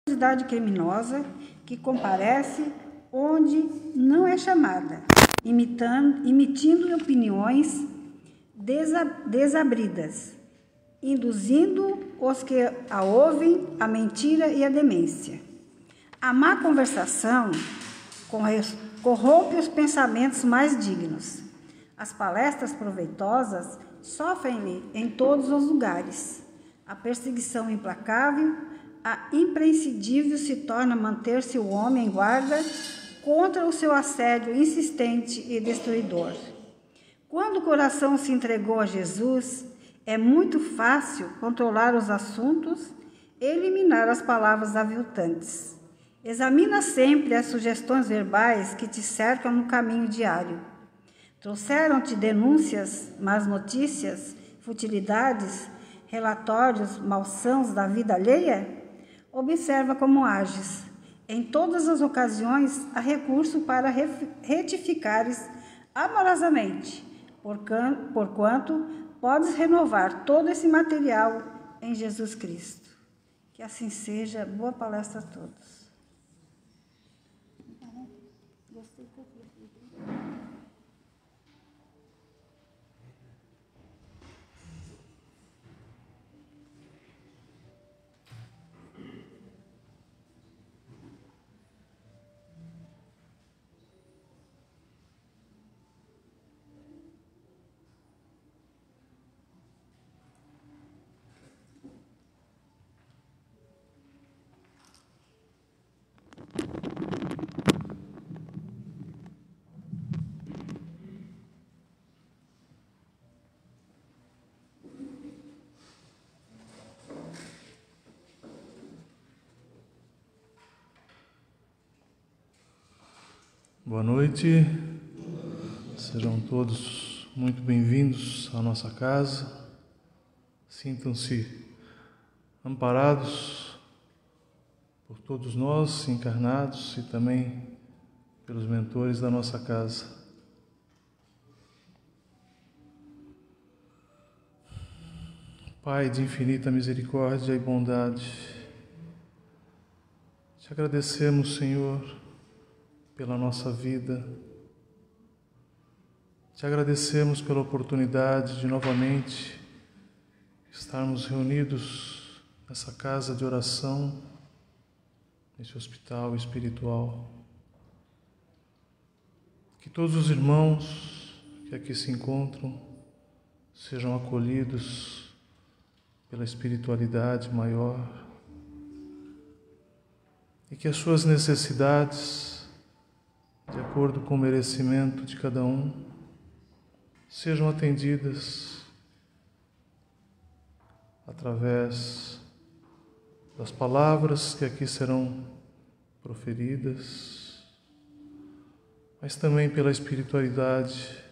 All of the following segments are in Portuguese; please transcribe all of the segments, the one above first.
curiosidade criminosa que comparece onde não é chamada, emitindo opiniões desabridas, induzindo os que a ouvem à mentira e à demência. A má conversação corrompe os pensamentos mais dignos. As palestras proveitosas sofrem-lhe em todos os lugares. A perseguição implacável, a imprescindível se torna manter-se o homem em guarda contra o seu assédio insistente e destruidor. Quando o coração se entregou a Jesus, é muito fácil controlar os assuntos e eliminar as palavras aviltantes. Examina sempre as sugestões verbais que te cercam no caminho diário. Trouxeram-te denúncias, más notícias, futilidades, relatórios malsãos da vida alheia? Observa como ages. Em todas as ocasiões, há recurso para retificares amorosamente, porquanto podes renovar todo esse material em Jesus Cristo. Que assim seja. Boa palestra a todos. Boa noite, sejam todos muito bem-vindos à nossa casa. Sintam-se amparados por todos nós encarnados e também pelos mentores da nossa casa. Pai de infinita misericórdia e bondade, te agradecemos, Senhor, pela nossa vida. Te agradecemos pela oportunidade de novamente estarmos reunidos nessa casa de oração, nesse hospital espiritual. Que todos os irmãos que aqui se encontram sejam acolhidos pela espiritualidade maior e que as suas necessidades, de acordo com o merecimento de cada um, sejam atendidas através das palavras que aqui serão proferidas, mas também pela espiritualidade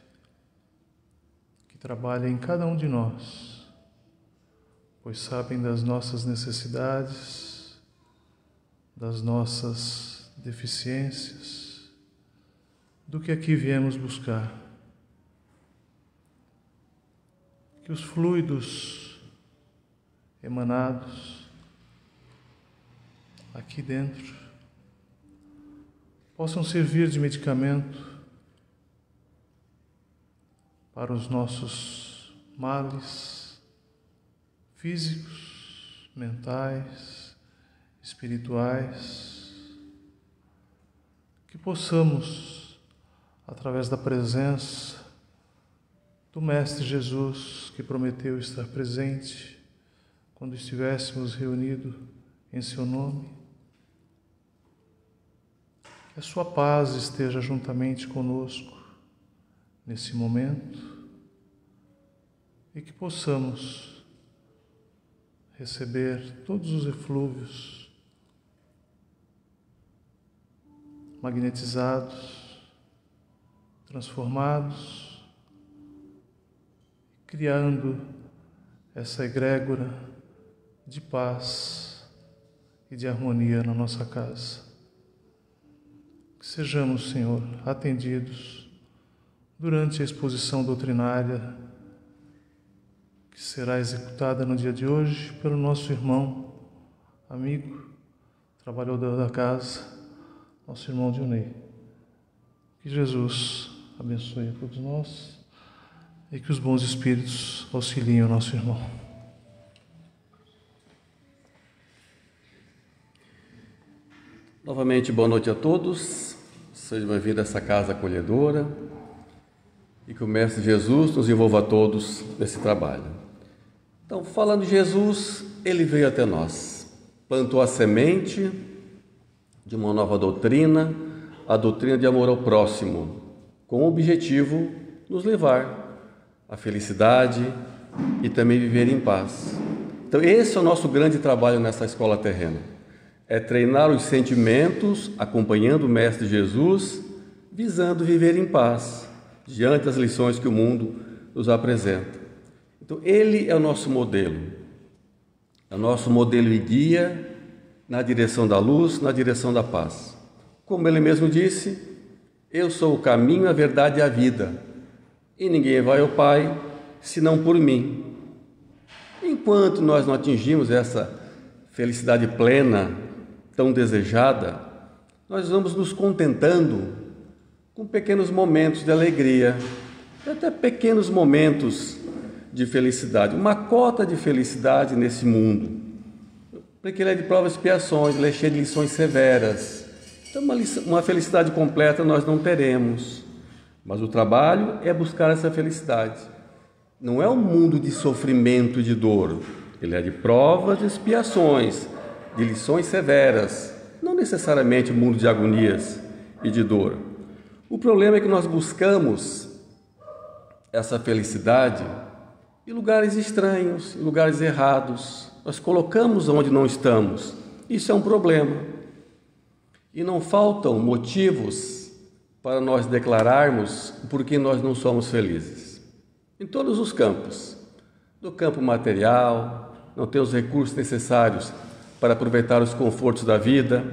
que trabalha em cada um de nós, pois sabem das nossas necessidades, das nossas deficiências, do que aqui viemos buscar. Que os fluidos emanados aqui dentro possam servir de medicamento para os nossos males físicos, mentais, espirituais, que possamos, através da presença do Mestre Jesus, que prometeu estar presente quando estivéssemos reunidos em seu nome, que a sua paz esteja juntamente conosco nesse momento e que possamos receber todos os eflúvios magnetizados, transformados, criando essa egrégora de paz e de harmonia na nossa casa. Que sejamos, Senhor, atendidos durante a exposição doutrinária que será executada no dia de hoje pelo nosso irmão, amigo, trabalhador da casa, nosso irmão Dionei. Que Jesus abençoe a todos nós e que os bons espíritos auxiliem o nosso irmão. Novamente, boa noite a todos. Sejam bem-vindos a essa casa acolhedora e que o Mestre Jesus nos envolva a todos nesse trabalho. Então, falando de Jesus, ele veio até nós, plantou a semente de uma nova doutrina, a doutrina de amor ao próximo, com o objetivo de nos levar à felicidade e também viver em paz. Então, esse é o nosso grande trabalho nessa escola terrena. É treinar os sentimentos, acompanhando o Mestre Jesus, visando viver em paz, diante das lições que o mundo nos apresenta. Então, ele é o nosso modelo e guia na direção da luz, na direção da paz. Como ele mesmo disse, eu sou o caminho, a verdade e a vida, e ninguém vai ao Pai, senão por mim. Enquanto nós não atingimos essa felicidade plena, tão desejada, nós vamos nos contentando com pequenos momentos de alegria, até pequenos momentos de felicidade, uma cota de felicidade nesse mundo, porque ele é de provas e expiações, ele é cheio de lições severas. Então, uma felicidade completa nós não teremos, mas o trabalho é buscar essa felicidade. Não é um mundo de sofrimento e de dor, ele é de provas e expiações, de lições severas, não necessariamente um mundo de agonias e de dor. O problema é que nós buscamos essa felicidade em lugares estranhos, em lugares errados. Nós colocamos onde não estamos. Isso é um problema. E não faltam motivos para nós declararmos por que nós não somos felizes. Em todos os campos. No campo material, não temos recursos necessários para aproveitar os confortos da vida,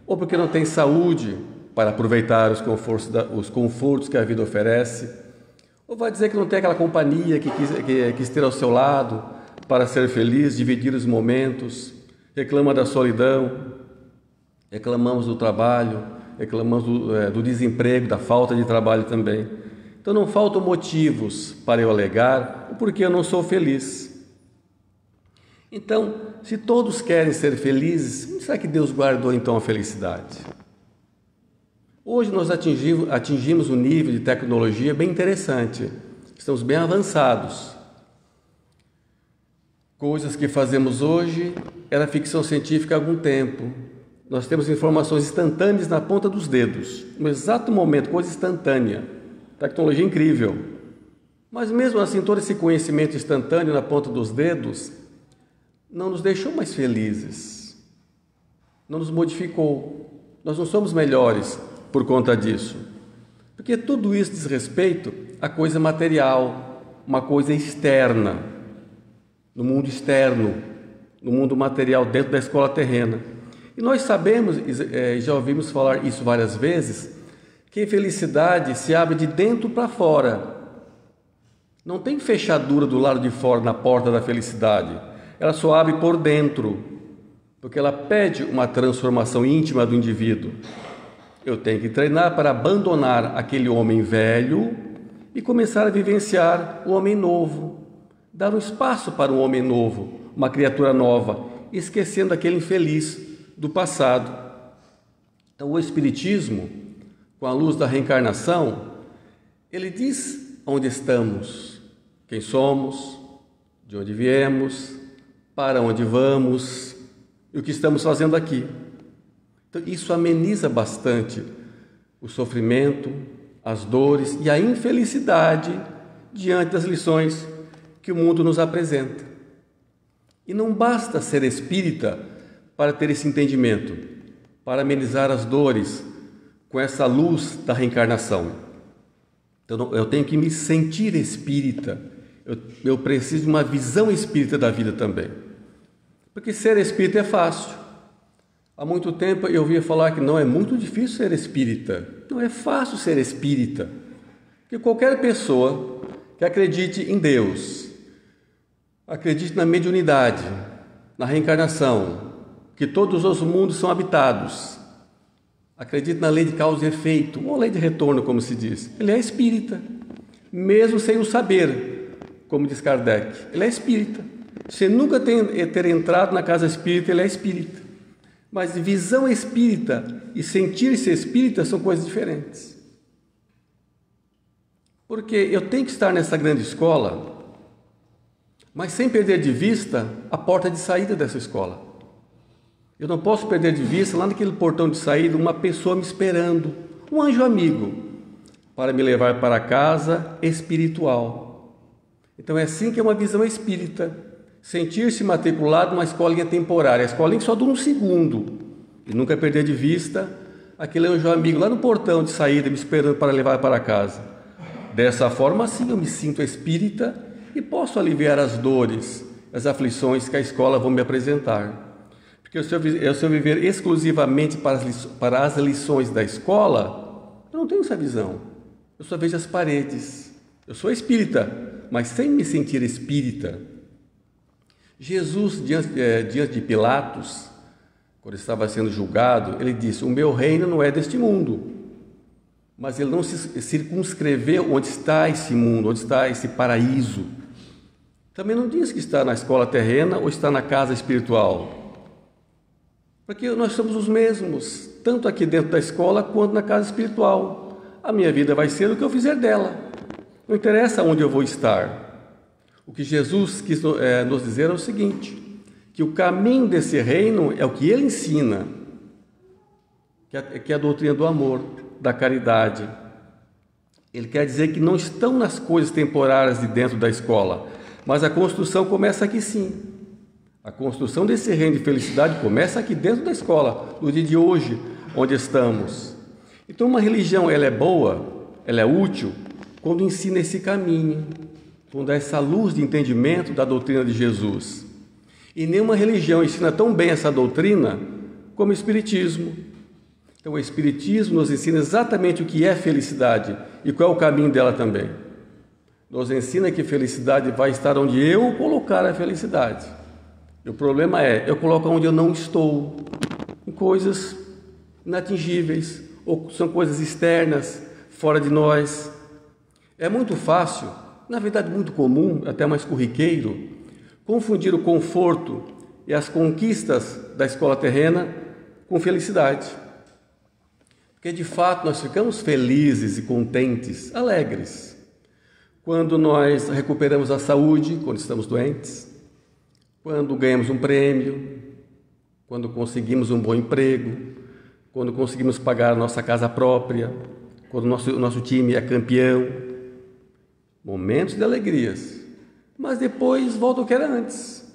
ou porque não tem saúde para aproveitar os confortos que a vida oferece, ou vai dizer que não tem aquela companhia que quis ter ao seu lado para ser feliz, dividir os momentos, reclama da solidão, reclamamos do trabalho, reclamamos do desemprego, da falta de trabalho também. Então não faltam motivos para eu alegar o porquê eu não sou feliz. Então, se todos querem ser felizes, será que Deus guardou então a felicidade? Hoje nós atingimos um nível de tecnologia bem interessante, estamos bem avançados. Coisas que fazemos hoje era ficção científica há algum tempo. Nós temos informações instantâneas na ponta dos dedos, no exato momento, coisa instantânea, tecnologia incrível. Mas mesmo assim, todo esse conhecimento instantâneo na ponta dos dedos não nos deixou mais felizes, não nos modificou. Nós não somos melhores por conta disso, porque tudo isso diz respeito a coisa material, uma coisa externa, no mundo externo, no mundo material, dentro da escola terrena. E nós sabemos, já ouvimos falar isso várias vezes, que a felicidade se abre de dentro para fora. Não tem fechadura do lado de fora na porta da felicidade. Ela só abre por dentro, porque ela pede uma transformação íntima do indivíduo. Eu tenho que treinar para abandonar aquele homem velho e começar a vivenciar o homem novo, dar um espaço para um homem novo, uma criatura nova, esquecendo aquele infeliz do passado. Então, o Espiritismo, com a luz da reencarnação, ele diz onde estamos, quem somos, de onde viemos, para onde vamos e o que estamos fazendo aqui. Então, isso ameniza bastante o sofrimento, as dores e a infelicidade diante das lições que o mundo nos apresenta. E não basta ser espírita para ter esse entendimento, para amenizar as dores com essa luz da reencarnação. Então, eu tenho que me sentir espírita, eu preciso de uma visão espírita da vida também. Porque ser espírita é fácil. Há muito tempo eu ouvia falar que não é muito difícil ser espírita. Não é fácil ser espírita. Porque qualquer pessoa que acredite em Deus, acredite na mediunidade, na reencarnação, que todos os mundos são habitados. Acredita na lei de causa e efeito, ou lei de retorno, como se diz. Ele é espírita, mesmo sem o saber, como diz Kardec. Ele é espírita. Se nunca ter entrado na casa espírita, ele é espírita. Mas visão espírita e sentir-se espírita são coisas diferentes. Porque eu tenho que estar nessa grande escola, mas sem perder de vista a porta de saída dessa escola. Eu não posso perder de vista, lá naquele portão de saída, uma pessoa me esperando, um anjo amigo, para me levar para a casa espiritual. Então é assim que é uma visão espírita. Sentir-se matriculado numa escolinha temporária, a escolinha que só dura um segundo, e nunca perder de vista aquele anjo amigo lá no portão de saída, me esperando para levar para casa. Dessa forma, assim, eu me sinto espírita e posso aliviar as dores, as aflições que a escola vão me apresentar. Porque se eu viver exclusivamente para as lições da escola, eu não tenho essa visão. Eu só vejo as paredes. Eu sou espírita, mas sem me sentir espírita. Jesus, diante de Pilatos, quando estava sendo julgado, ele disse: o meu reino não é deste mundo. Mas ele não se circunscreveu onde está esse mundo, onde está esse paraíso. Também não diz que está na escola terrena ou está na casa espiritual. Porque nós somos os mesmos, tanto aqui dentro da escola quanto na casa espiritual. A minha vida vai ser o que eu fizer dela. Não interessa onde eu vou estar. O que Jesus quis nos dizer é o seguinte, que o caminho desse reino é o que ele ensina, que é a doutrina do amor, da caridade. Ele quer dizer que não estão nas coisas temporárias de dentro da escola, mas a construção começa aqui sim. A construção desse reino de felicidade começa aqui dentro da escola, no dia de hoje, onde estamos. Então, uma religião, ela é boa, ela é útil, quando ensina esse caminho, quando dá essa luz de entendimento da doutrina de Jesus. E nenhuma religião ensina tão bem essa doutrina como o Espiritismo. Então, o Espiritismo nos ensina exatamente o que é felicidade e qual é o caminho dela também. Nos ensina que felicidade vai estar onde eu colocar a felicidade. E o problema é, eu coloco onde eu não estou, em coisas inatingíveis, ou são coisas externas, fora de nós. É muito fácil, na verdade muito comum, até mais corriqueiro, confundir o conforto e as conquistas da escola terrena com felicidade. Porque de fato nós ficamos felizes e contentes, alegres, quando nós recuperamos a saúde, quando estamos doentes, quando ganhamos um prêmio, quando conseguimos um bom emprego, quando conseguimos pagar a nossa casa própria, quando o nosso time é campeão. Momentos de alegrias. Mas depois volta o que era antes.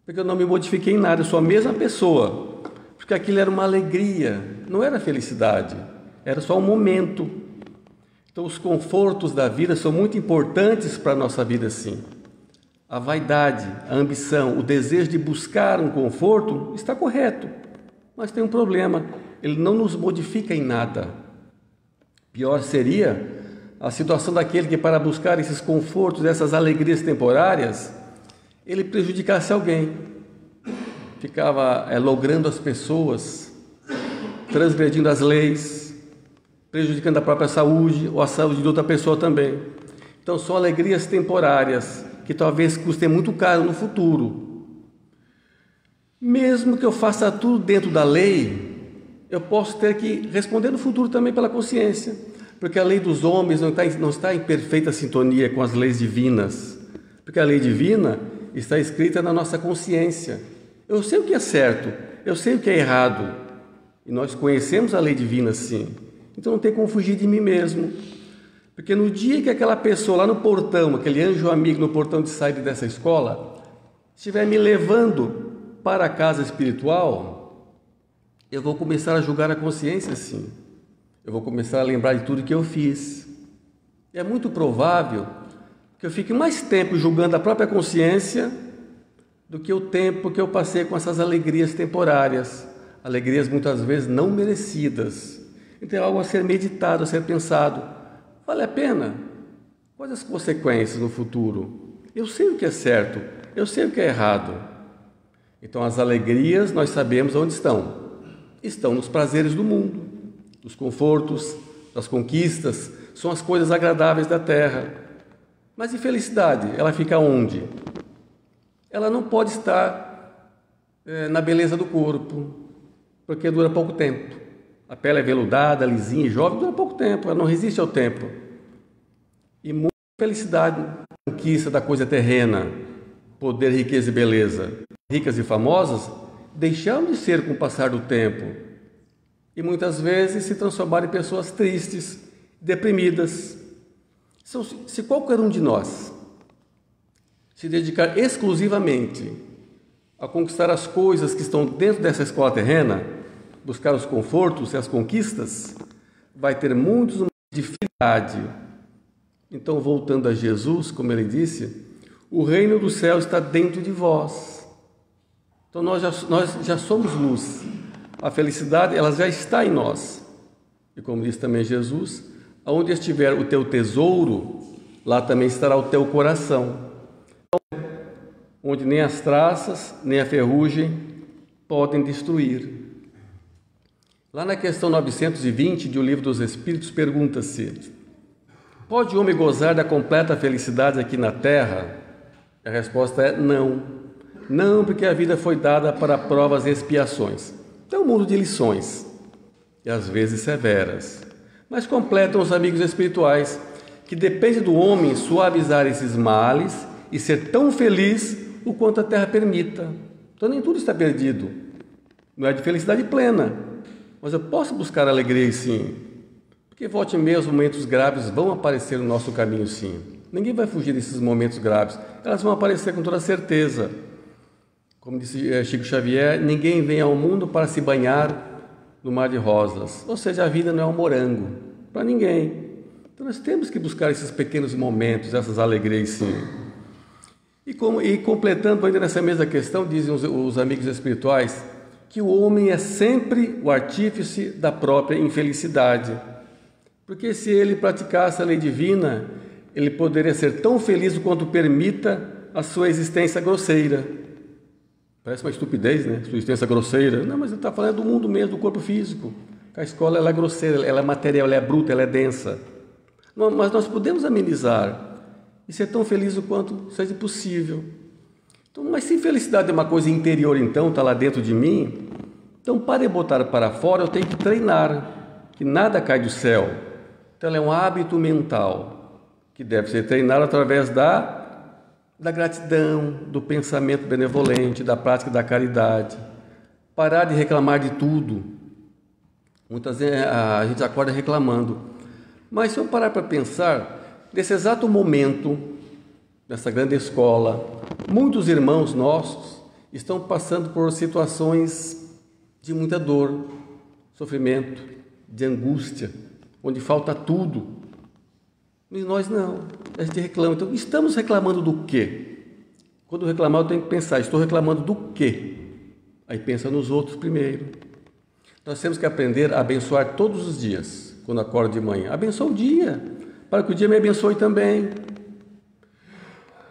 Porque eu não me modifiquei em nada, eu sou a mesma pessoa. Porque aquilo era uma alegria, não era felicidade, era só um momento. Então os confortos da vida são muito importantes para a nossa vida, sim. A vaidade, a ambição, o desejo de buscar um conforto está correto, mas tem um problema, ele não nos modifica em nada. Pior seria a situação daquele que, para buscar esses confortos, essas alegrias temporárias, ele prejudicasse alguém, ficava logrando as pessoas, transgredindo as leis, prejudicando a própria saúde ou a saúde de outra pessoa também. Então são alegrias temporárias, que talvez custem muito caro no futuro. Mesmo que eu faça tudo dentro da lei, eu posso ter que responder no futuro também pela consciência, porque a lei dos homens não está em perfeita sintonia com as leis divinas, porque a lei divina está escrita na nossa consciência. Eu sei o que é certo, eu sei o que é errado, e nós conhecemos a lei divina sim, então não tem como fugir de mim mesmo. Porque no dia que aquela pessoa lá no portão, aquele anjo amigo no portão de saída dessa escola, estiver me levando para a casa espiritual, eu vou começar a julgar a consciência sim. Eu vou começar a lembrar de tudo que eu fiz. E é muito provável que eu fique mais tempo julgando a própria consciência do que o tempo que eu passei com essas alegrias temporárias, alegrias muitas vezes não merecidas. Então é algo a ser meditado, a ser pensado. Vale a pena? Quais as consequências no futuro? Eu sei o que é certo, eu sei o que é errado. Então, as alegrias, nós sabemos onde estão. Estão nos prazeres do mundo, nos confortos, nas conquistas, são as coisas agradáveis da terra. Mas e felicidade? Ela fica onde? Ela não pode estar na beleza do corpo, porque dura pouco tempo. A pele é veludada, lisinha e jovem, dura pouco tempo, ela não resiste ao tempo. E muita felicidade, conquista da coisa terrena, poder, riqueza e beleza, ricas e famosas, deixaram de ser com o passar do tempo e muitas vezes se transformaram em pessoas tristes, deprimidas. Se qualquer um de nós se dedicar exclusivamente a conquistar as coisas que estão dentro dessa escola terrena, buscar os confortos e as conquistas, vai ter muitos dificuldade. Então, voltando a Jesus, como ele disse, o reino do céu está dentro de vós. Então, nós já somos luz. A felicidade, ela já está em nós. E como disse também Jesus, aonde estiver o teu tesouro, lá também estará o teu coração. Onde nem as traças, nem a ferrugem podem destruir. Lá na questão 920 do Livro dos Espíritos, pergunta-se: pode o homem gozar da completa felicidade aqui na Terra? A resposta é não. Não, porque a vida foi dada para provas e expiações. É um mundo de lições, e às vezes severas. Mas completam os amigos espirituais, que depende do homem suavizar esses males e ser tão feliz o quanto a Terra permita. Então nem tudo está perdido. Não é de felicidade plena, mas eu posso buscar alegria sim. Porque volte e meia, os momentos graves vão aparecer no nosso caminho sim. Ninguém vai fugir desses momentos graves. Elas vão aparecer com toda certeza. Como disse Chico Xavier, ninguém vem ao mundo para se banhar no mar de rosas. Ou seja, a vida não é um morango para ninguém. Então nós temos que buscar esses pequenos momentos, essas alegrias sim. E completando ainda nessa mesma questão, dizem os amigos espirituais, que o homem é sempre o artífice da própria infelicidade. Porque se ele praticasse a lei divina, ele poderia ser tão feliz quanto permita a sua existência grosseira. Parece uma estupidez, né? Sua existência grosseira. Não, mas ele está falando do mundo mesmo, do corpo físico. A escola ela é grosseira, ela é material, ela é bruta, ela é densa. Não, mas nós podemos amenizar e ser tão feliz o quanto seja possível. Então, mas se felicidade é uma coisa interior, então, está lá dentro de mim, então para eu botar para fora eu tenho que treinar, que nada cai do céu. Então ela é um hábito mental que deve ser treinado através da gratidão, do pensamento benevolente, da prática da caridade. Parar de reclamar de tudo. Muitas vezes a gente acorda reclamando. Mas se eu parar para pensar, nesse exato momento, nessa grande escola, muitos irmãos nossos estão passando por situações de muita dor, sofrimento, de angústia, onde falta tudo. E nós não, a gente reclama. Então, estamos reclamando do quê? Quando reclamar, eu tenho que pensar, estou reclamando do quê? Aí pensa nos outros primeiro. Nós temos que aprender a abençoar todos os dias, quando acordo de manhã. Abençoa o dia, para que o dia me abençoe também.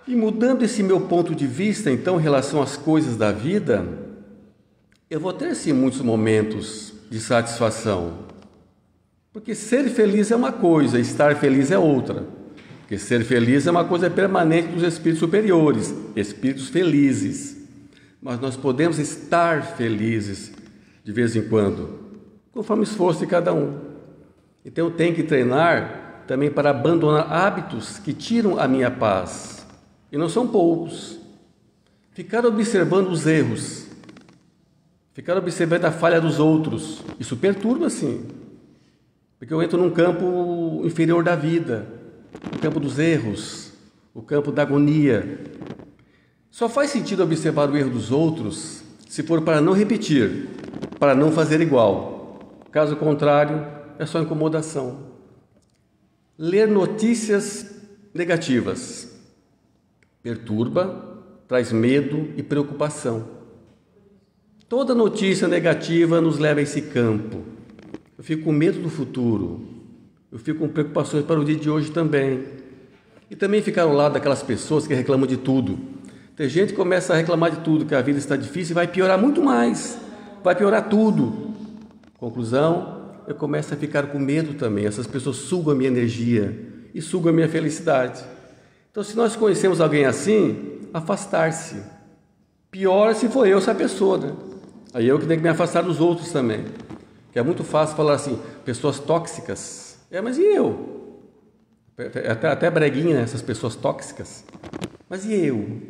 E mudando esse meu ponto de vista, então, em relação às coisas da vida, eu vou ter, sim, muitos momentos de satisfação. Porque ser feliz é uma coisa, estar feliz é outra. Porque ser feliz é uma coisa permanente dos espíritos superiores, espíritos felizes. Mas nós podemos estar felizes de vez em quando, conforme o esforço de cada um. Então eu tenho que treinar também para abandonar hábitos que tiram a minha paz. E não são poucos. Ficar observando os erros, ficar observando a falha dos outros, isso perturba sim. Porque eu entro num campo inferior da vida, o campo dos erros, o campo da agonia. Só faz sentido observar o erro dos outros se for para não repetir, para não fazer igual. Caso contrário, é só incomodação. Ler notícias negativas perturba, traz medo e preocupação. Toda notícia negativa nos leva a esse campo. Eu fico com medo do futuro, eu fico com preocupações para o dia de hoje também. E também ficar ao lado daquelas pessoas que reclamam de tudo. Tem gente que começa a reclamar de tudo, que a vida está difícil e vai piorar muito mais, vai piorar tudo. Conclusão, eu começo a ficar com medo também. Essas pessoas sugam a minha energia e sugam a minha felicidade. Então, se nós conhecemos alguém assim, afastar-se. Pior se for eu essa pessoa, né? Aí eu que tenho que me afastar dos outros também. Que é muito fácil falar assim, pessoas tóxicas. Mas e eu? Até breguinha, né? Essas pessoas tóxicas. Mas e eu?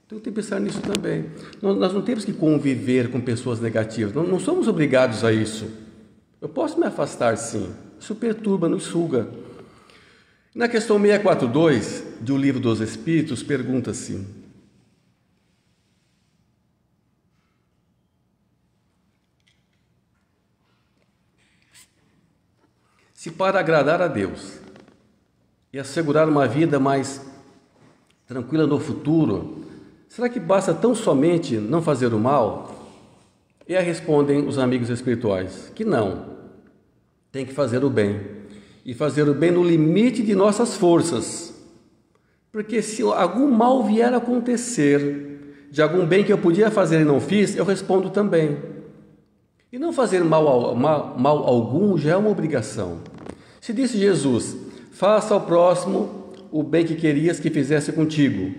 Então tem que pensar nisso também. Nós não temos que conviver com pessoas negativas. Não somos obrigados a isso. Eu posso me afastar, sim. Isso perturba, nos suga. Na questão 642 do Livro dos Espíritos, pergunta-se: se para agradar a Deus e assegurar uma vida mais tranquila no futuro, será que basta tão somente não fazer o mal? E aí respondem os amigos espirituais que não, tem que fazer o bem. E fazer o bem no limite de nossas forças. Porque se algum mal vier a acontecer, de algum bem que eu podia fazer e não fiz, eu respondo também. E não fazer mal algum já é uma obrigação. Se disse Jesus, faça ao próximo o bem que querias que fizesse contigo.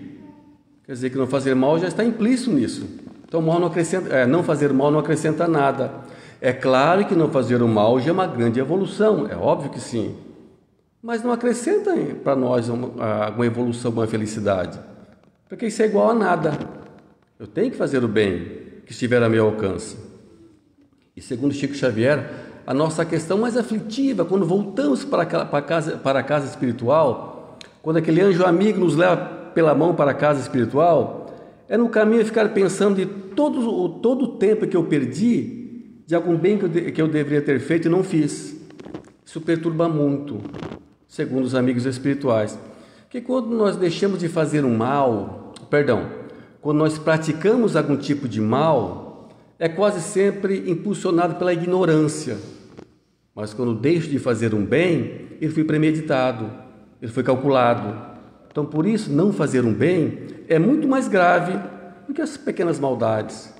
Quer dizer que não fazer mal já está implícito nisso. Então não fazer mal não acrescenta nada. É claro que não fazer o mal já é uma grande evolução, é óbvio que sim. Mas não acrescenta para nós uma evolução, uma felicidade. Porque isso é igual a nada. Eu tenho que fazer o bem que estiver a meu alcance. E segundo Chico Xavier, a nossa questão mais aflitiva, quando voltamos para a casa espiritual, quando aquele anjo amigo nos leva pela mão para a casa espiritual, é no caminho ficar pensando de todo o tempo que eu perdi, de algum bem que eu deveria ter feito e não fiz. Isso perturba muito, segundo os amigos espirituais. Que quando nós deixamos de fazer quando nós praticamos algum tipo de mal, é quase sempre impulsionado pela ignorância. Mas quando deixo de fazer um bem, ele foi premeditado, ele foi calculado. Então, por isso, não fazer um bem é muito mais grave do que as pequenas maldades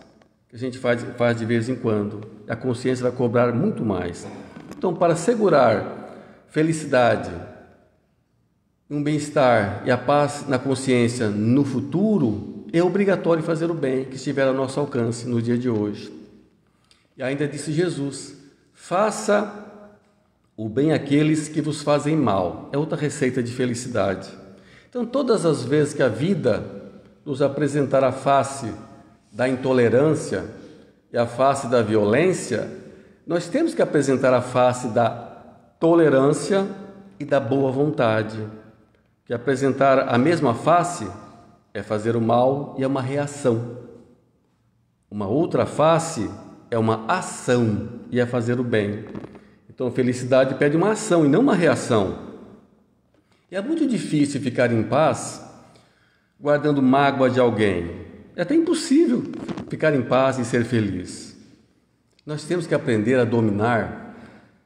que a gente faz de vez em quando. A consciência vai cobrar muito mais. Então, para assegurar felicidade, um bem-estar e a paz na consciência no futuro, é obrigatório fazer o bem que estiver ao nosso alcance no dia de hoje. E ainda disse Jesus, faça o bem àqueles que vos fazem mal. É outra receita de felicidade. Então, todas as vezes que a vida nos apresentar a face da intolerância e a face da violência, nós temos que apresentar a face da tolerância e da boa vontade. Que apresentar a mesma face é fazer o mal e é uma reação. Uma outra face é uma ação e é fazer o bem. Então, felicidade pede uma ação e não uma reação. E é muito difícil ficar em paz guardando mágoa de alguém. É até impossível ficar em paz e ser feliz. Nós temos que aprender a dominar,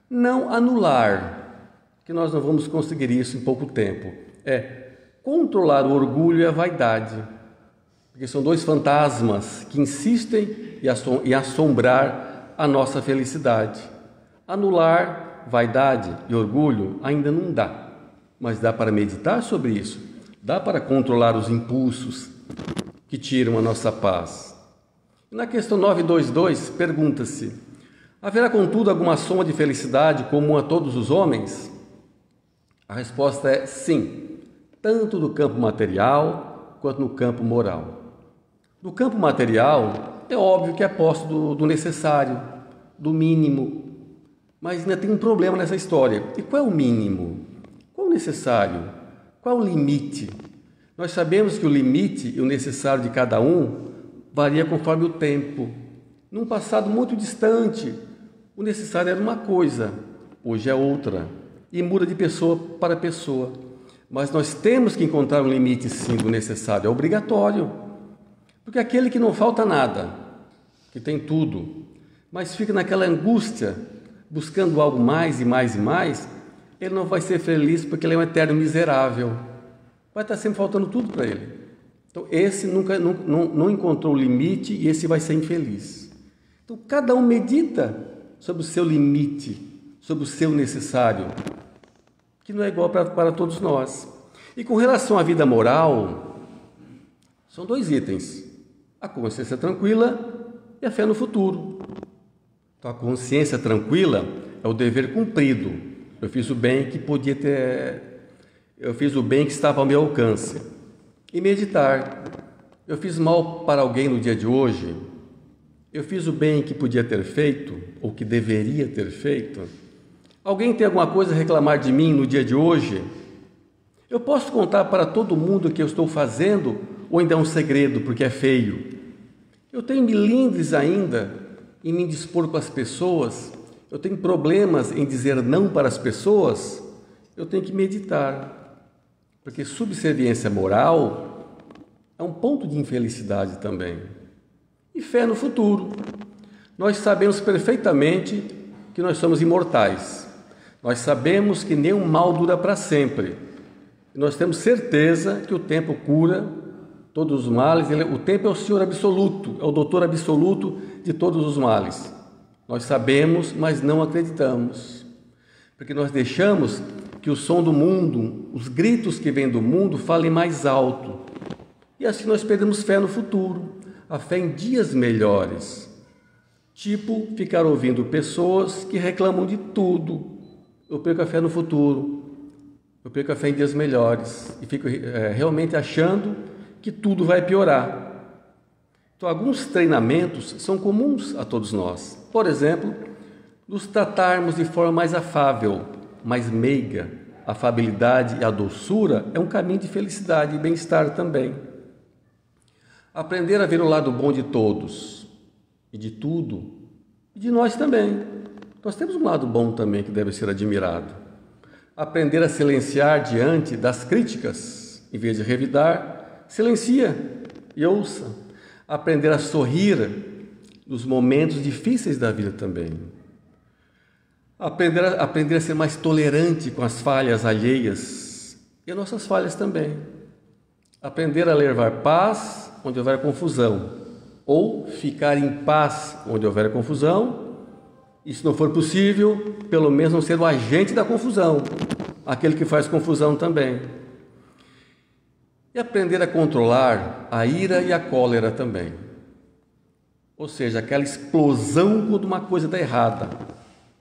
não anular, que nós não vamos conseguir isso em pouco tempo. É controlar o orgulho e a vaidade, porque são dois fantasmas que insistem em assombrar a nossa felicidade. Anular vaidade e orgulho ainda não dá, mas dá para meditar sobre isso, dá para controlar os impulsos que tiram a nossa paz. Na questão 922, pergunta-se, haverá contudo alguma soma de felicidade comum a todos os homens? A resposta é sim, tanto no campo material quanto no campo moral. No campo material, é óbvio que é posse do necessário, do mínimo, mas ainda tem um problema nessa história. E qual é o mínimo? Qual é o necessário? Qual é o limite? Nós sabemos que o limite e o necessário de cada um varia conforme o tempo. Num passado muito distante, o necessário era uma coisa, hoje é outra, e muda de pessoa para pessoa. Mas nós temos que encontrar um limite, sim, do necessário, é obrigatório. Porque aquele que não falta nada, que tem tudo, mas fica naquela angústia, buscando algo mais e mais e mais, ele não vai ser feliz porque ele é um eterno miserável. Vai estar sempre faltando tudo para ele. Então, esse nunca não encontrou o limite e esse vai ser infeliz. Então, cada um medita sobre o seu limite, sobre o seu necessário, que não é igual para todos nós. E com relação à vida moral, são 2 itens: a consciência tranquila e a fé no futuro. Então, a consciência tranquila é o dever cumprido. Eu fiz o bem que podia ter, eu fiz o bem que estava ao meu alcance. E meditar: eu fiz mal para alguém no dia de hoje? Eu fiz o bem que podia ter feito ou que deveria ter feito? Alguém tem alguma coisa a reclamar de mim no dia de hoje? Eu posso contar para todo mundo o que eu estou fazendo ou ainda é um segredo porque é feio? Eu tenho milindres ainda em me dispor com as pessoas? Eu tenho problemas em dizer não para as pessoas? Eu tenho que meditar, porque subserviência moral é um ponto de infelicidade também. E fé no futuro. Nós sabemos perfeitamente que nós somos imortais. Nós sabemos que nenhum mal dura para sempre. E nós temos certeza que o tempo cura todos os males. O tempo é o Senhor absoluto, é o doutor absoluto de todos os males. Nós sabemos, mas não acreditamos. Porque nós deixamos que o som do mundo, os gritos que vêm do mundo, falem mais alto. E assim nós perdemos fé no futuro, a fé em dias melhores. Tipo, ficar ouvindo pessoas que reclamam de tudo. Eu perco a fé no futuro, eu perco a fé em dias melhores e fico realmente achando que tudo vai piorar. Então, alguns treinamentos são comuns a todos nós. Por exemplo, nos tratarmos de forma mais afável, mais meiga. A afabilidade e a doçura é um caminho de felicidade e bem-estar também. Aprender a ver o lado bom de todos e de tudo e de nós também. Nós temos um lado bom também que deve ser admirado. Aprender a silenciar diante das críticas, em vez de revidar, silencia e ouça. Aprender a sorrir nos momentos difíceis da vida também. Aprender a ser mais tolerante com as falhas alheias e as nossas falhas também. Aprender a levar paz onde houver confusão, ou ficar em paz onde houver confusão. E se não for possível, pelo menos não ser o agente da confusão, aquele que faz confusão também. E aprender a controlar a ira e a cólera também. Ou seja, aquela explosão quando uma coisa está errada.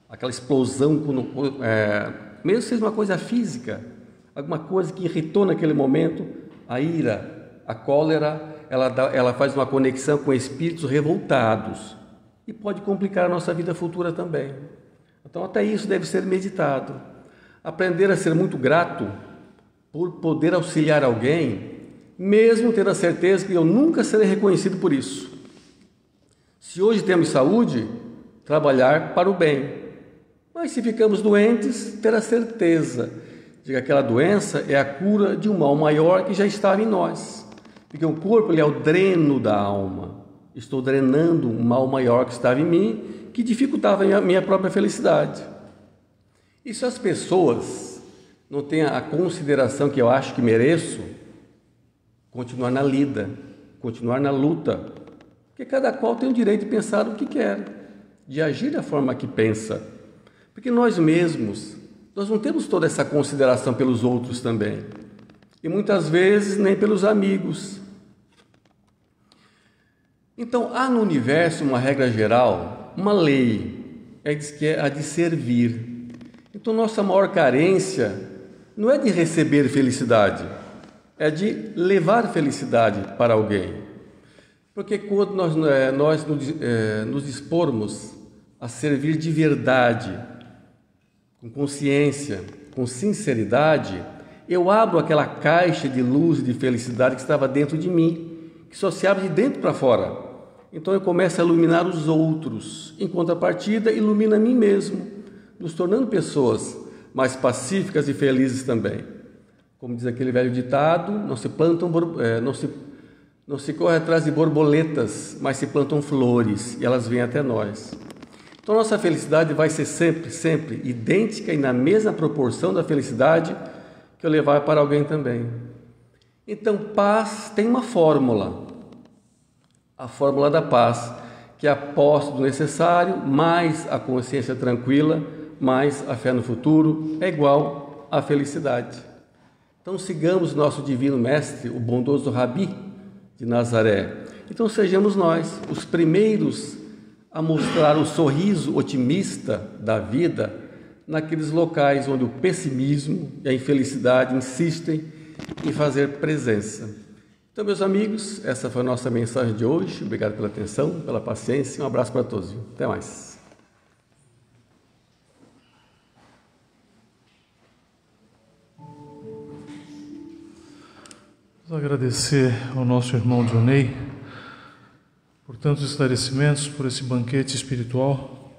Aquela explosão quando, mesmo seja uma coisa física, alguma coisa que irritou naquele momento, a ira, a cólera, ela faz uma conexão com espíritos revoltados. E pode complicar a nossa vida futura também. Então, até isso deve ser meditado. Aprender a ser muito grato por poder auxiliar alguém, mesmo tendo a certeza que eu nunca serei reconhecido por isso. Se hoje temos saúde, trabalhar para o bem. Mas se ficamos doentes, ter a certeza de que aquela doença é a cura de um mal maior que já estava em nós. Porque o corpo é o dreno da alma. Estou drenando um mal maior que estava em mim, que dificultava a minha própria felicidade. E se as pessoas não têm a consideração que eu acho que mereço, continuar na lida, continuar na luta, porque cada qual tem o direito de pensar o que quer, de agir da forma que pensa. Porque nós mesmos, nós não temos toda essa consideração pelos outros também. E muitas vezes nem pelos amigos. Então, há no universo uma regra geral, uma lei, que é a de servir. Então, nossa maior carência não é de receber felicidade, é de levar felicidade para alguém. Porque quando nós nos dispormos a servir de verdade, com consciência, com sinceridade, eu abro aquela caixa de luz e de felicidade que estava dentro de mim, que só se abre de dentro para fora. Então eu começo a iluminar os outros, em contrapartida, ilumina a mim mesmo, nos tornando pessoas mais pacíficas e felizes também. Como diz aquele velho ditado, não se corre atrás de borboletas, mas se plantam flores e elas vêm até nós. Então nossa felicidade vai ser sempre idêntica e na mesma proporção da felicidade que eu levar para alguém também. Então, paz tem uma fórmula, a fórmula da paz, que é a posse do necessário, mais a consciência tranquila, mais a fé no futuro, é igual à felicidade. Então, sigamos o nosso divino mestre, o bondoso Rabi de Nazaré. Então, sejamos nós os primeiros a mostrar o sorriso otimista da vida naqueles locais onde o pessimismo e a infelicidade insistem em fazer presença. Então, meus amigos, essa foi a nossa mensagem de hoje. Obrigado pela atenção, pela paciência. Um abraço para todos. Até mais. Vamos agradecer ao nosso irmão Dionei por tantos esclarecimentos, por esse banquete espiritual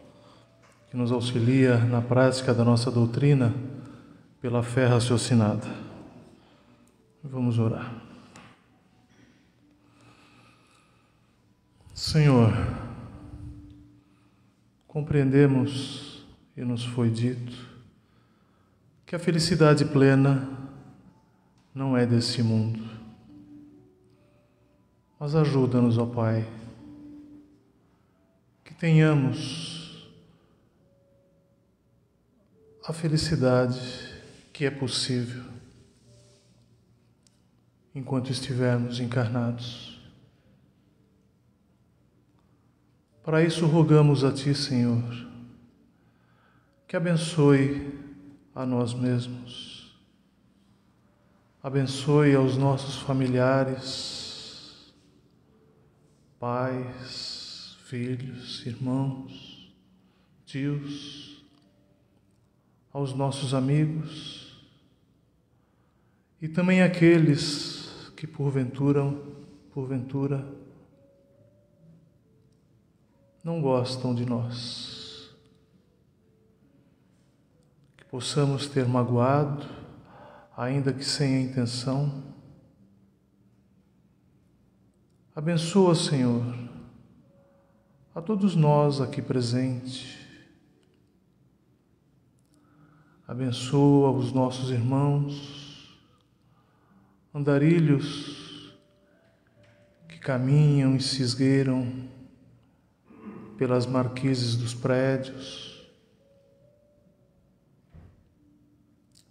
que nos auxilia na prática da nossa doutrina pela fé raciocinada. Vamos orar. Senhor, compreendemos e nos foi dito que a felicidade plena não é desse mundo. Mas ajuda-nos, ó Pai, que tenhamos a felicidade que é possível enquanto estivermos encarnados. Para isso rogamos a Ti, Senhor, que abençoe a nós mesmos, abençoe aos nossos familiares, pais, filhos, irmãos, tios, aos nossos amigos e também aqueles que porventura não gostam de nós, que possamos ter magoado, ainda que sem a intenção. Abençoa, Senhor, a todos nós aqui presentes. Abençoa os nossos irmãos, andarilhos que caminham e se esgueiram pelas marquises dos prédios,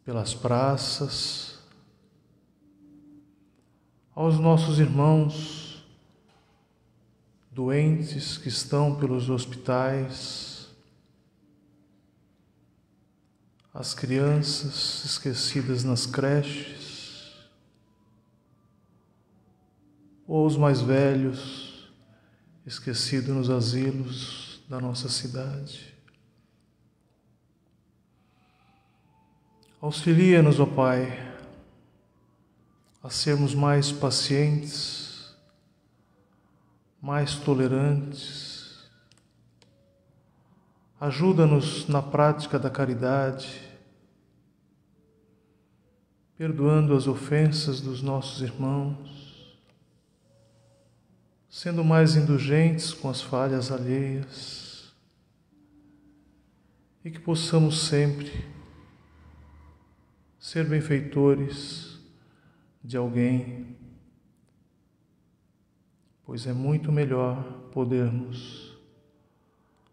pelas praças, aos nossos irmãos doentes que estão pelos hospitais, as crianças esquecidas nas creches, ou os mais velhos esquecidos nos asilos da nossa cidade. Auxilia-nos, ó Pai, a sermos mais pacientes, mais tolerantes. Ajuda-nos na prática da caridade, perdoando as ofensas dos nossos irmãos, sendo mais indulgentes com as falhas alheias, e que possamos sempre ser benfeitores de alguém, pois é muito melhor podermos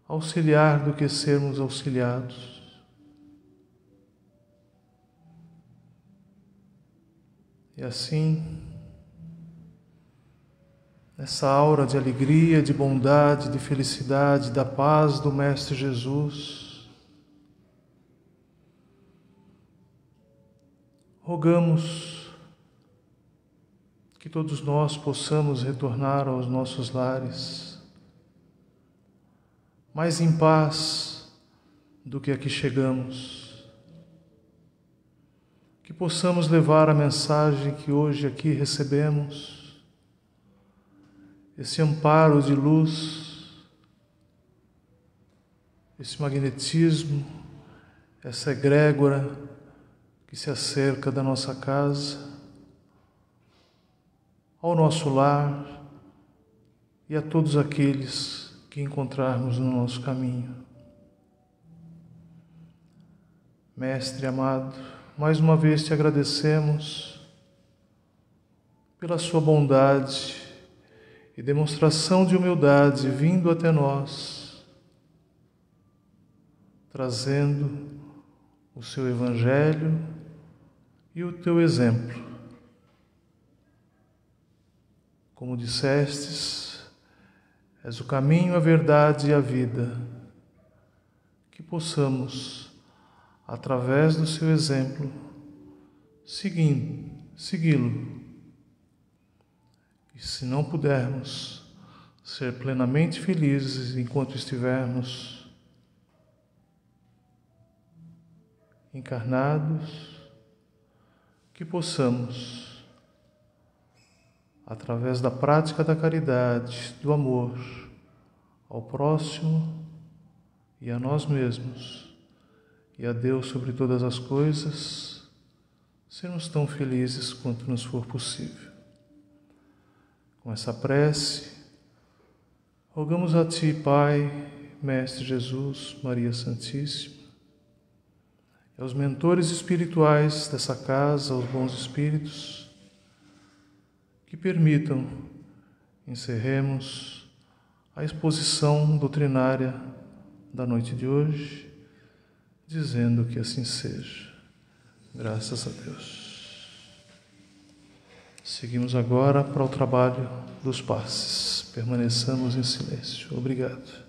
auxiliar do que sermos auxiliados. E assim, nessa aura de alegria, de bondade, de felicidade, da paz do Mestre Jesus, rogamos que todos nós possamos retornar aos nossos lares mais em paz do que aqui chegamos, que possamos levar a mensagem que hoje aqui recebemos, esse amparo de luz, esse magnetismo, essa egrégora que se acerca da nossa casa, ao nosso lar e a todos aqueles que encontrarmos no nosso caminho. Mestre amado, mais uma vez te agradecemos pela sua bondade e demonstração de humildade vindo até nós, trazendo o seu Evangelho e o teu exemplo. Como dissestes, és o caminho, a verdade e a vida. Que possamos, através do seu exemplo, segui-lo. E se não pudermos ser plenamente felizes enquanto estivermos encarnados, que possamos, através da prática da caridade, do amor ao próximo e a nós mesmos, e a Deus sobre todas as coisas, sermos tão felizes quanto nos for possível. Com essa prece, rogamos a Ti, Pai, Mestre Jesus, Maria Santíssima, e aos mentores espirituais dessa casa, aos bons espíritos, que permitam encerremos a exposição doutrinária da noite de hoje, dizendo que assim seja. Graças a Deus. Seguimos agora para o trabalho dos passes. Permaneçamos em silêncio. Obrigado.